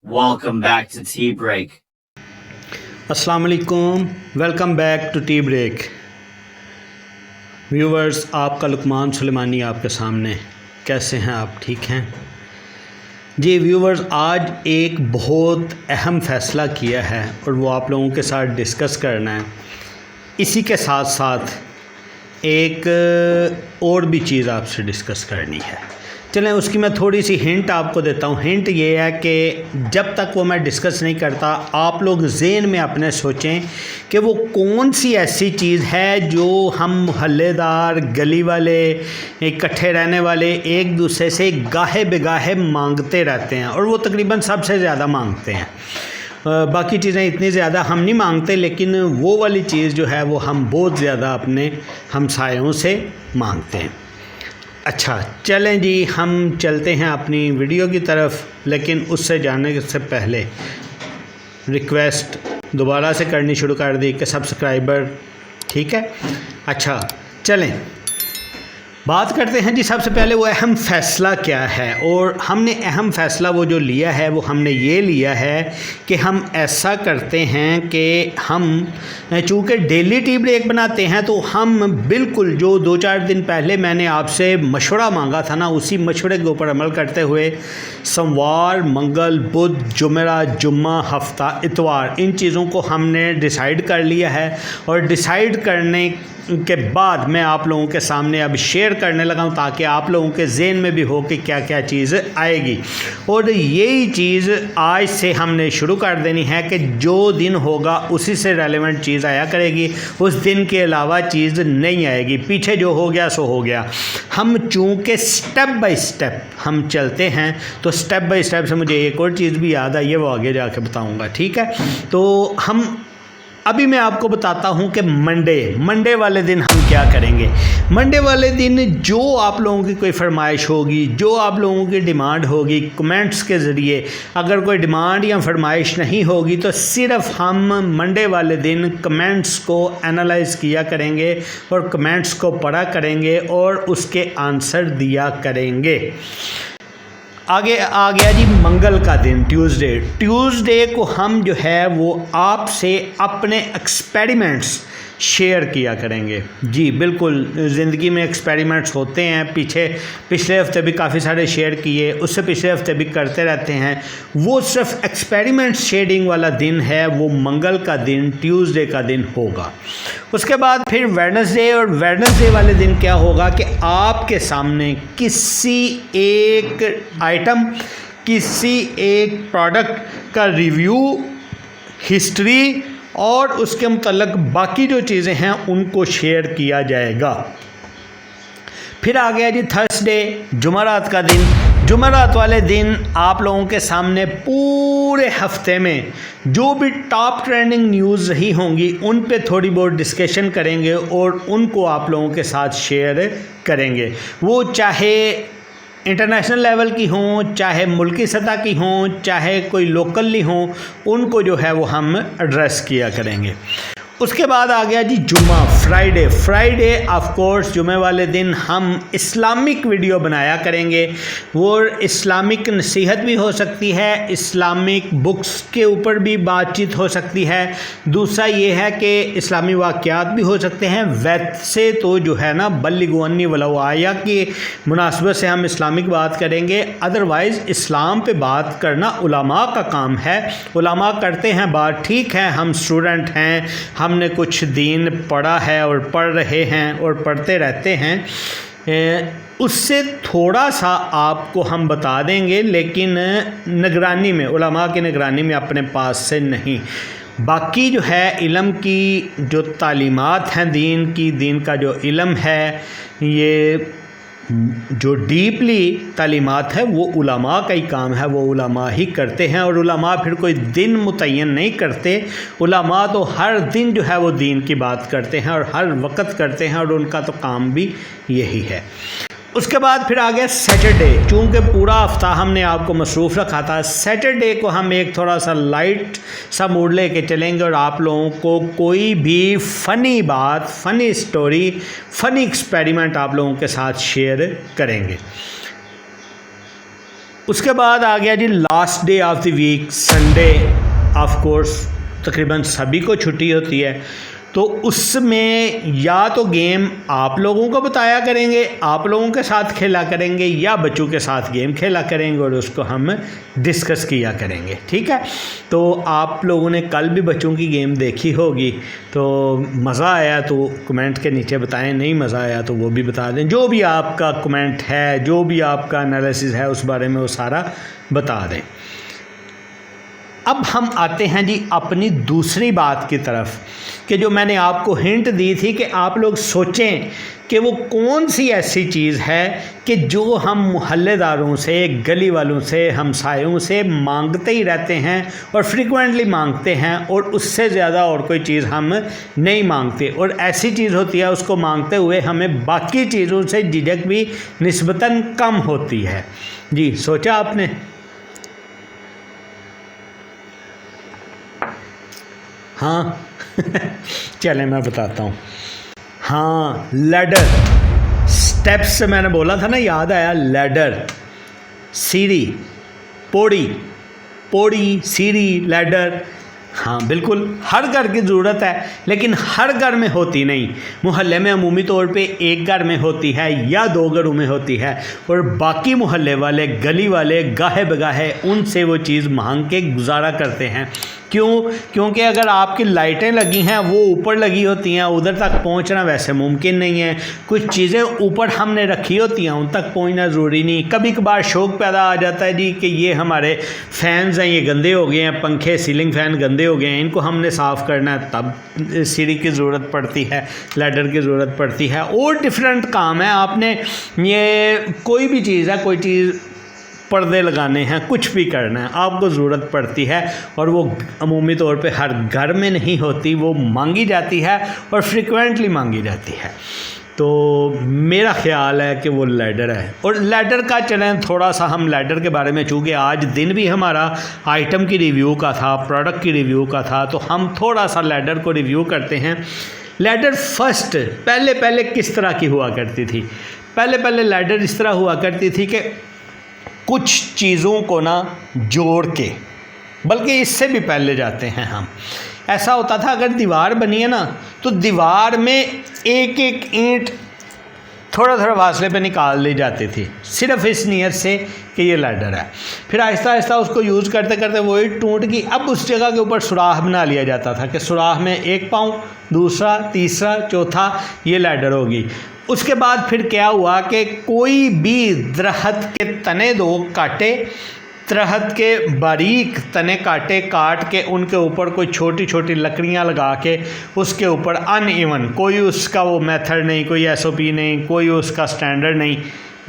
Welcome back to Tea Break. अस्सलाम वालेकुम, welcome back to tea break. Viewers, आपका लुकमान सुलेमानी आपके सामने। कैसे हैं आप? ठीक हैं जी। व्यूवर्स, आज एक बहुत अहम फ़ैसला किया है और वो आप लोगों के साथ डिस्कस करना है। इसी के साथ साथ एक और भी चीज़ आपसे डिस्कस करनी है। चलें, उसकी मैं थोड़ी सी हिंट आपको देता हूँ। हिंट ये है कि जब तक वो मैं डिस्कस नहीं करता, आप लोग ज़हन में अपने सोचें कि वो कौन सी ऐसी चीज़ है जो हम मोहल्लेदार, गली वाले, इकट्ठे रहने वाले एक दूसरे से गाहे बेगाहे मांगते रहते हैं, और वो तकरीबन सबसे ज़्यादा मांगते हैं। बाकी चीज़ें इतनी ज़्यादा हम नहीं मांगते, लेकिन वो वाली चीज़ जो है वो हम बहुत ज़्यादा अपने हमसायों से मांगते हैं। अच्छा, चलें जी, हम चलते हैं अपनी वीडियो की तरफ। लेकिन उससे जाने से पहले रिक्वेस्ट दोबारा से करनी शुरू कर दी कि सब्सक्राइबर, ठीक है। अच्छा, चलें बात करते हैं जी। सबसे पहले वो अहम फ़ैसला क्या है, और हमने अहम फ़ैसला वो जो लिया है वो हमने ये लिया है कि हम ऐसा करते हैं कि हम चूँकि डेली टी ब्रेक बनाते हैं, तो हम बिल्कुल जो 2-4 दिन पहले मैंने आपसे मशवरा मांगा था ना, उसी मशवरे के ऊपर अमल करते हुए सोमवार, मंगल, बुध, जुमेरा, जुम्मा, हफ्ता, इतवार, इन चीज़ों को हमने डिसाइड कर लिया है। और डिसाइड करने के बाद मैं आप लोगों के सामने अब शेयर करने लगा हूँ, ताकि आप लोगों के ज़हन में भी हो कि क्या क्या चीज़ आएगी। और यही चीज़ आज से हमने शुरू कर देनी है कि जो दिन होगा उसी से रेलेवेंट चीज़ आया करेगी, उस दिन के अलावा चीज़ नहीं आएगी। पीछे जो हो गया सो हो गया। हम चूँकि स्टेप बाय स्टेप हम चलते हैं, तो स्टेप बाय स्टेप से मुझे एक और चीज़ भी याद आई है, वो आगे जाके बताऊँगा, ठीक है। तो हम अभी मैं आपको बताता हूं कि मंडे वाले दिन हम क्या करेंगे। मंडे वाले दिन जो आप लोगों की कोई फरमाइश होगी, जो आप लोगों की डिमांड होगी, कमेंट्स के ज़रिए, अगर कोई डिमांड या फरमाइश नहीं होगी तो सिर्फ हम मंडे वाले दिन कमेंट्स को एनालाइज़ किया करेंगे और कमेंट्स को पढ़ा करेंगे और उसके आंसर दिया करेंगे। आगे आ गया जी मंगल का दिन, ट्यूसडे को हम जो है वो आपसे अपने एक्सपेरिमेंट्स शेयर किया करेंगे। जी बिल्कुल, ज़िंदगी में एक्सपेरिमेंट्स होते हैं। पिछले हफ्ते भी काफ़ी सारे शेयर किए, उससे पिछले हफ्ते भी करते रहते हैं। वो सिर्फ एक्सपेरिमेंट शेयरिंग वाला दिन है, वो मंगल का दिन, ट्यूसडे का दिन होगा। उसके बाद फिर वेडनेसडे, और वेडनेसडे वाले दिन क्या होगा कि आपके सामने किसी एक आइटम, किसी एक प्रोडक्ट का रिव्यू, हिस्ट्री और उसके मुतल्लिक़ बाकी जो चीज़ें हैं उनको शेयर किया जाएगा। फिर आ गया जी थर्सडे, जुमेरात का दिन। जुमेरात वाले दिन आप लोगों के सामने पूरे हफ्ते में जो भी टॉप ट्रेंडिंग न्यूज़ रही होंगी उन पे थोड़ी बहुत डिस्कशन करेंगे और उनको आप लोगों के साथ शेयर करेंगे। वो चाहे इंटरनेशनल लेवल की हों, चाहे मुल्की सतह की हों, चाहे कोई लोकली हों, उनको जो है वो हम एड्रेस किया करेंगे। उसके बाद आ गया जी जुम्मा, फ्राइडे ऑफ कोर्स जुमे वाले दिन हम इस्लामिक वीडियो बनाया करेंगे। वो इस्लामिक नसीहत भी हो सकती है, इस्लामिक बुक्स के ऊपर भी बातचीत हो सकती है। दूसरा ये है कि इस्लामी वाक़यात भी हो सकते हैं। वैसे तो जो है ना, बल्लिगु अन्नी वलौ आया की मुनासबत से हम इस्लामिक बात करेंगे। अदरवाइज़ इस्लाम पे बात करना उलमा का काम है। उलमा करते हैं बात, ठीक है, हम स्टूडेंट हैं, हमने कुछ दीन पढ़ा है और पढ़ रहे हैं और पढ़ते रहते हैं, उससे थोड़ा सा आपको हम बता देंगे, लेकिन निगरानी में, उलमा की निगरानी में, अपने पास से नहीं। बाकी जो है इल्म की जो तालीमात हैं, दीन की, दीन का जो इल्म है, ये जो डीपली तालीमात है वो उलमा का ही काम है, वो उलमा ही करते हैं। और उलमा फिर कोई दिन मुतय्यन नहीं करते। उलमा तो हर दिन जो है वो दीन की बात करते हैं और हर वक्त करते हैं, और उनका तो काम भी यही है। उसके बाद फिर आ गया सैटरडे। चूँकि पूरा हफ्ता हमने आपको मसरूफ़ रखा था, सैटरडे को हम एक थोड़ा सा लाइट सा मूड लेके चलेंगे और आप लोगों को कोई भी फ़नी बात, फ़नी स्टोरी, फ़नी एक्सपेरिमेंट आप लोगों के साथ शेयर करेंगे। उसके बाद आ गया जी last day of the week, Sunday. Of course तकरीबन सभी को छुट्टी होती है, तो उसमें या तो गेम आप लोगों को बताया करेंगे, आप लोगों के साथ खेला करेंगे, या बच्चों के साथ गेम खेला करेंगे और उसको हम डिस्कस किया करेंगे। ठीक है, तो आप लोगों ने कल भी बच्चों की गेम देखी होगी, तो मज़ा आया तो कमेंट के नीचे बताएं, नहीं मज़ा आया तो वो भी बता दें। जो भी आपका कमेंट है, जो भी आपका एनालिसिस है, उस बारे में वो सारा बता दें। अब हम आते हैं जी अपनी दूसरी बात की तरफ, कि जो मैंने आपको हिंट दी थी कि आप लोग सोचें कि वो कौन सी ऐसी चीज़ है कि जो हम मोहल्लेदारों से, गली वालों से, हमसायों से मांगते ही रहते हैं और फ्रीक्वेंटली मांगते हैं, और उससे ज़्यादा और कोई चीज़ हम नहीं मांगते, और ऐसी चीज़ होती है उसको मांगते हुए हमें बाकी चीज़ों से झिझक भी निस्बतन कम होती है। जी, सोचा आपने? हाँ चलें मैं बताता हूँ। हाँ, लैडर, स्टेप्स से मैंने बोला था ना, याद आया? लैडर, सीढ़ी, पौड़ी, पौड़ी, सीढ़ी, लैडर। हाँ बिल्कुल, हर घर की ज़रूरत है, लेकिन हर घर में होती नहीं। मोहल्ले में अमूमी तौर पे एक घर में होती है या 2 घरों में होती है, और बाकी मोहल्ले वाले, गली वाले गाहे बगाहे उनसे वो चीज़ मांग के गुजारा करते हैं। क्यों? क्योंकि अगर आपकी लाइटें लगी हैं, वो ऊपर लगी होती हैं, उधर तक पहुंचना वैसे मुमकिन नहीं है। कुछ चीज़ें ऊपर हमने रखी होती हैं, उन तक पहुंचना ज़रूरी नहीं। कभी कभार शौक़ पैदा आ जाता है जी कि ये हमारे फैंस हैं, ये गंदे हो गए हैं, पंखे, सीलिंग फ़ैन गंदे हो गए हैं, इनको हमने साफ़ करना है, तब सीढ़ी की ज़रूरत पड़ती है, लैडर की ज़रूरत पड़ती है। और डिफरेंट काम है, आपने ये कोई भी चीज़ है, कोई चीज़ पर्दे लगाने हैं, कुछ भी करना है, आपको ज़रूरत पड़ती है, और वो अमूमी तौर पे हर घर में नहीं होती, वो मांगी जाती है और फ्रीक्वेंटली मांगी जाती है। तो मेरा ख़्याल है कि वो लैडर है। और लैडर का चलें थोड़ा सा हम लैडर के बारे में, चूँकि आज दिन भी हमारा आइटम की रिव्यू का था, प्रोडक्ट की रिव्यू का था, तो हम थोड़ा सा लैडर को रिव्यू करते हैं। लैडर फर्स्ट पहले किस तरह की हुआ करती थी? पहले लैडर इस तरह हुआ करती थी कि कुछ चीज़ों को ना जोड़ के, बल्कि इससे भी पहले जाते हैं हम, ऐसा होता था अगर दीवार बनी है ना, तो दीवार में एक एक ईंट थोड़ा फासले पे निकाल ली जाती थी, सिर्फ इस नियत से कि ये लैडर है। फिर आहिस्ता आहिस्ता उसको यूज़ करते करते वो ईंट टूट गई। अब उस जगह के ऊपर सुराख बना लिया जाता था कि सुराख में 1 पाँव, दूसरा, तीसरा, चौथा, ये लैडर होगी। उसके बाद फिर क्या हुआ कि कोई भी दरख्त के तने 2 काटे, दरख्त के बारीक तने काट के उनके ऊपर कोई छोटी छोटी लकड़ियां लगा के उसके ऊपर अनइवन, कोई उसका वो मेथड नहीं, कोई SOP नहीं, कोई उसका स्टैंडर्ड नहीं,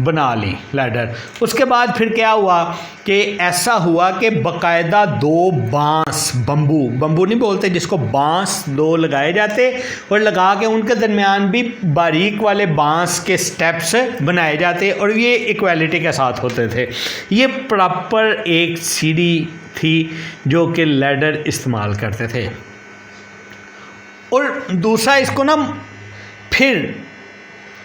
बना ली लैडर। उसके बाद फिर क्या हुआ कि ऐसा हुआ कि बाकायदा 2 बांस, बम्बू नहीं बोलते जिसको, बांस 2 लगाए जाते, और लगा के उनके दरमियान भी बारीक वाले बांस के स्टेप्स बनाए जाते, और ये इक्वालिटी के साथ होते थे। ये प्रॉपर एक सीढ़ी थी जो कि लैडर इस्तेमाल करते थे। और दूसरा इसको ना, फिर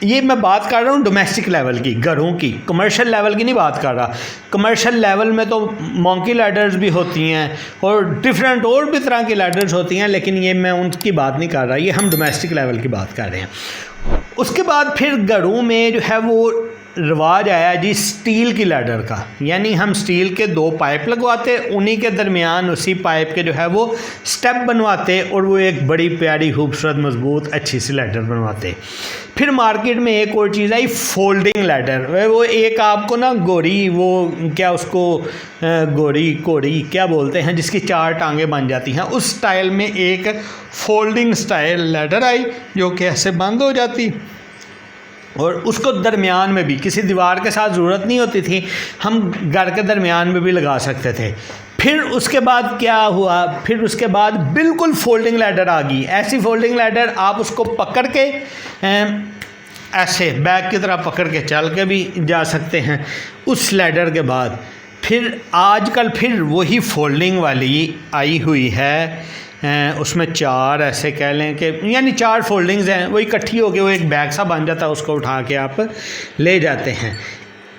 ये मैं बात कर रहा हूँ डोमेस्टिक लेवल की, घरों की, कमर्शियल लेवल की नहीं बात कर रहा। कमर्शियल लेवल में तो मॉन्की लैडर्स भी होती हैं और डिफरेंट और भी तरह की लैडर्स होती हैं, लेकिन ये मैं उनकी बात नहीं कर रहा, ये हम डोमेस्टिक लेवल की बात कर रहे हैं। उसके बाद फिर घरों में जो है वो रिवाज आया जी स्टील की लैडर का, यानी हम स्टील के 2 पाइप लगवाते, उन्हीं के दरमियान उसी पाइप के जो है वो स्टेप बनवाते, और वो एक बड़ी प्यारी खूबसूरत मजबूत अच्छी सी लैडर बनवाते। फिर मार्केट में एक और चीज़ आई, फोल्डिंग लैडर। वो एक आपको ना गोरी, वो क्या उसको गोरी क्या बोलते हैं, जिसकी 4 टांगें बन जाती हैं, उस स्टाइल में एक फोल्डिंग स्टाइल लैडर आई जो कि ऐसे बंद हो जाती, और उसको दरमियान में भी, किसी दीवार के साथ ज़रूरत नहीं होती थी, हम घर के दरमियान में भी लगा सकते थे। फिर उसके बाद क्या हुआ, फिर उसके बाद बिल्कुल फोल्डिंग लैडर आ गई। ऐसी फोल्डिंग लैडर आप उसको पकड़ के ऐसे बैग की तरह पकड़ के चल के भी जा सकते हैं। उस लैडर के बाद फिर आजकल फिर वही फोल्डिंग वाली आई हुई है, उसमें 4 ऐसे कह लें कि यानी 4 फोल्डिंग्स हैं, वो इकट्ठी होकर वो एक बैग सा बन जाता है, उसको उठा के आप ले जाते हैं।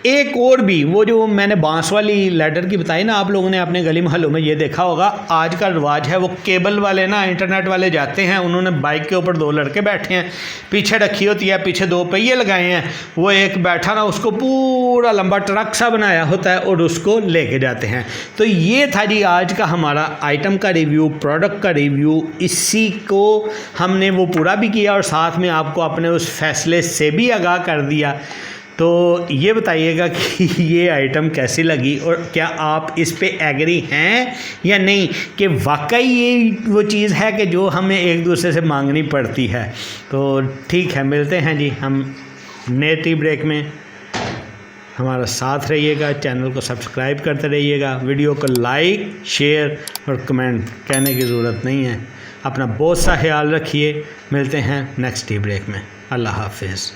एक और भी वो जो मैंने बांस वाली लैडर की बताई ना, आप लोगों ने अपने गली मोहल्लों में ये देखा होगा, आज का रिवाज है वो केबल वाले ना, इंटरनेट वाले जाते हैं, उन्होंने बाइक के ऊपर 2 लड़के बैठे हैं, पीछे रखी होती है, पीछे 2 पहिए लगाए हैं, वो एक बैठा ना उसको पूरा लंबा ट्रक सा बनाया होता है और उसको लेके जाते हैं। तो ये था जी आज का हमारा आइटम का रिव्यू, प्रोडक्ट का रिव्यू। इसी को हमने वो पूरा भी किया और साथ में आपको अपने उस फैसले से भी आगाह कर दिया। तो ये बताइएगा कि ये आइटम कैसी लगी और क्या आप इस पे एग्री हैं या नहीं, कि वाकई ये वो चीज़ है कि जो हमें एक दूसरे से मांगनी पड़ती है। तो ठीक है, मिलते हैं जी हम नए टी ब्रेक में। हमारा साथ रहिएगा, चैनल को सब्सक्राइब करते रहिएगा, वीडियो को लाइक शेयर और कमेंट कहने की ज़रूरत नहीं है। अपना बहुत सा ख्याल रखिए, मिलते हैं नेक्स्ट टी ब्रेक में। अल्लाह हाफिज़।